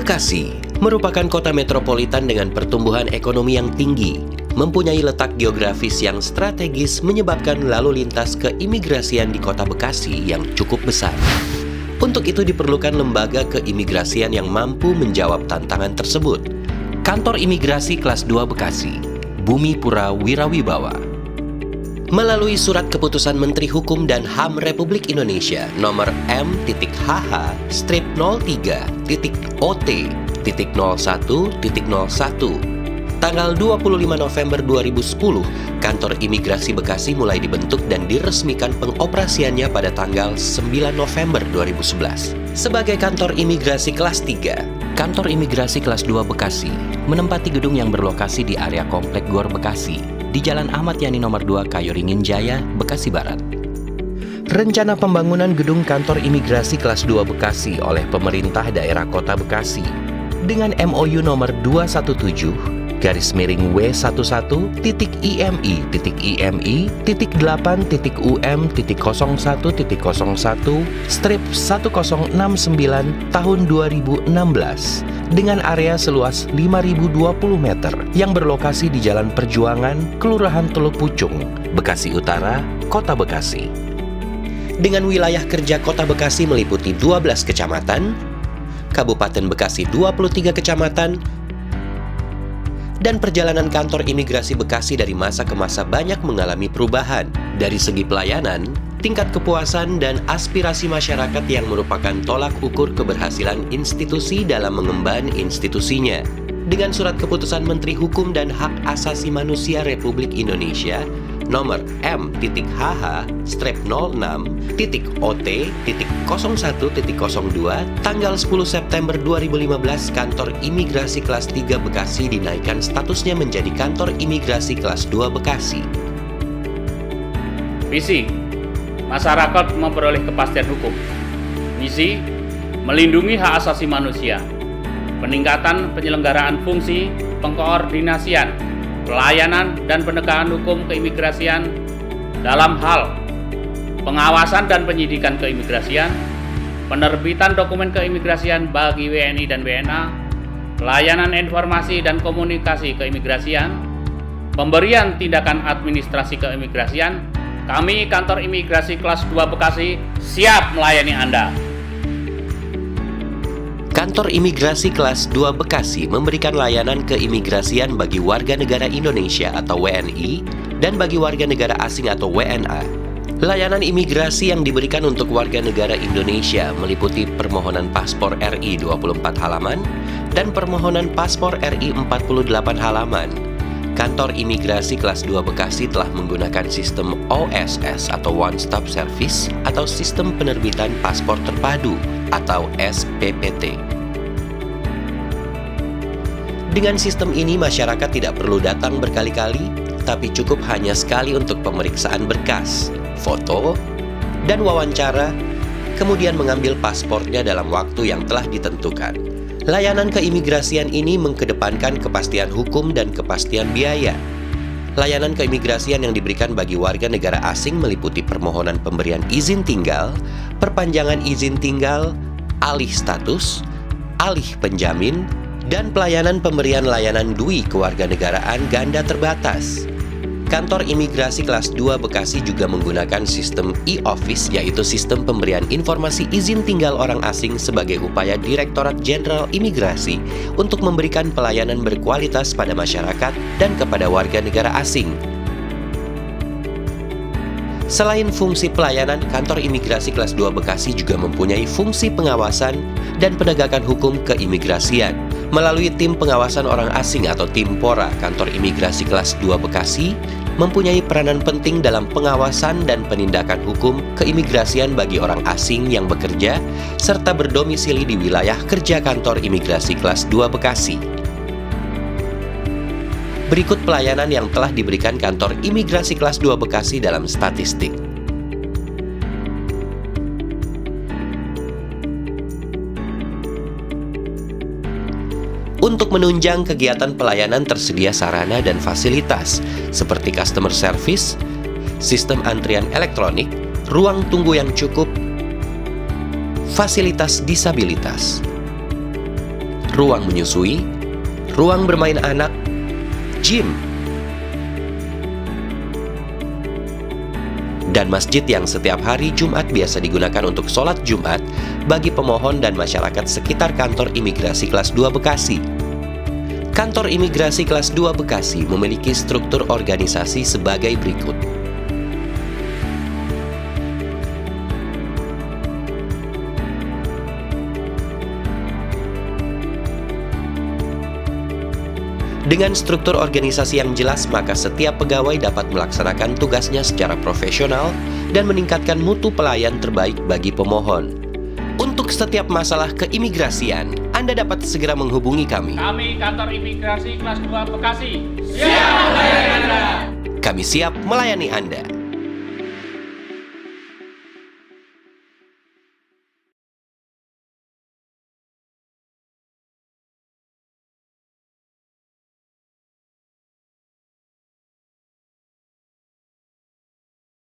Bekasi merupakan kota metropolitan dengan pertumbuhan ekonomi yang tinggi, mempunyai letak geografis yang strategis menyebabkan lalu lintas keimigrasian di kota Bekasi yang cukup besar. Untuk itu diperlukan lembaga keimigrasian yang mampu menjawab tantangan tersebut. Kantor Imigrasi Kelas 2 Bekasi, Bumi Pura Wirawibawa. Melalui Surat Keputusan Menteri Hukum dan HAM Republik Indonesia nomor M.HH-0.OT.01.01 tanggal 25 November 2010, Kantor Imigrasi Bekasi mulai dibentuk dan diresmikan pengoperasiannya pada tanggal 9 November 2011. Sebagai Kantor Imigrasi Kelas 3, Kantor Imigrasi Kelas 2 Bekasi menempati gedung yang berlokasi di area Komplek Gor Bekasi, di Jalan Ahmad Yani nomor 2 Kayuringin Jaya, Bekasi Barat. Rencana pembangunan gedung Kantor Imigrasi Kelas 2 Bekasi oleh pemerintah daerah Kota Bekasi dengan MOU nomor 217-IMI.IMI.IM.01.01/1069 tahun 2016 dengan area seluas 5.020 meter yang berlokasi di Jalan Perjuangan, Kelurahan Teluk Pucung, Bekasi Utara, Kota Bekasi. Dengan wilayah kerja Kota Bekasi meliputi 12 kecamatan, Kabupaten Bekasi 23 kecamatan, dan perjalanan Kantor Imigrasi Bekasi dari masa ke masa banyak mengalami perubahan dari segi pelayanan, tingkat kepuasan, dan aspirasi masyarakat yang merupakan tolak ukur keberhasilan institusi dalam mengemban institusinya. Dengan Surat Keputusan Menteri Hukum dan Hak Asasi Manusia Republik Indonesia nomor M.HH-06.OT.01.02 tanggal 10 September 2015, Kantor Imigrasi Kelas 3 Bekasi dinaikkan statusnya menjadi Kantor Imigrasi Kelas 2 Bekasi. Visi, masyarakat memperoleh kepastian hukum. Misi, melindungi hak asasi manusia. Peningkatan penyelenggaraan fungsi pengkoordinasian, pelayanan dan penegakan hukum keimigrasian dalam hal pengawasan dan penyidikan keimigrasian, penerbitan dokumen keimigrasian bagi WNI dan WNA, pelayanan informasi dan komunikasi keimigrasian, pemberian tindakan administrasi keimigrasian. Kami Kantor Imigrasi Kelas 2 Bekasi siap melayani Anda. Kantor Imigrasi Kelas 2 Bekasi memberikan layanan keimigrasian bagi warga negara Indonesia atau WNI dan bagi warga negara asing atau WNA. Layanan imigrasi yang diberikan untuk warga negara Indonesia meliputi permohonan paspor RI 24 halaman dan permohonan paspor RI 48 halaman. Kantor Imigrasi Kelas 2 Bekasi telah menggunakan sistem OSS atau One Stop Service atau sistem penerbitan paspor terpadu atau SPPT. Dengan sistem ini masyarakat tidak perlu datang berkali-kali, tapi cukup hanya sekali untuk pemeriksaan berkas, foto, dan wawancara, kemudian mengambil paspornya dalam waktu yang telah ditentukan. Layanan keimigrasian ini mengkedepankan kepastian hukum dan kepastian biaya. Layanan keimigrasian yang diberikan bagi warga negara asing meliputi permohonan pemberian izin tinggal, perpanjangan izin tinggal, alih status, alih penjamin, dan pelayanan pemberian layanan DUI kewarganegaraan ganda terbatas. Kantor Imigrasi Kelas 2 Bekasi juga menggunakan sistem e-office, yaitu sistem pemberian informasi izin tinggal orang asing sebagai upaya Direktorat Jenderal Imigrasi untuk memberikan pelayanan berkualitas pada masyarakat dan kepada warga negara asing. Selain fungsi pelayanan, Kantor Imigrasi Kelas 2 Bekasi juga mempunyai fungsi pengawasan dan penegakan hukum keimigrasian. Melalui tim pengawasan orang asing atau tim PORA, Kantor Imigrasi Kelas 2 Bekasi mempunyai peranan penting dalam pengawasan dan penindakan hukum keimigrasian bagi orang asing yang bekerja serta berdomisili di wilayah kerja Kantor Imigrasi Kelas 2 Bekasi. Berikut pelayanan yang telah diberikan Kantor Imigrasi Kelas 2 Bekasi dalam statistik. Untuk menunjang kegiatan pelayanan tersedia sarana dan fasilitas seperti customer service, sistem antrian elektronik, ruang tunggu yang cukup, fasilitas disabilitas. ruang menyusui, ruang bermain anak, gym, dan masjid yang setiap hari Jumat biasa digunakan untuk sholat Jumat bagi pemohon dan masyarakat sekitar kantor imigrasi kelas 2 Bekasi. Kantor imigrasi kelas 2 Bekasi memiliki struktur organisasi sebagai berikut. Dengan struktur organisasi yang jelas, maka setiap pegawai dapat melaksanakan tugasnya secara profesional dan meningkatkan mutu pelayan terbaik bagi pemohon. Untuk setiap masalah keimigrasian, Anda dapat segera menghubungi kami. Kami kantor imigrasi kelas 2 Bekasi. Kami siap melayani Anda.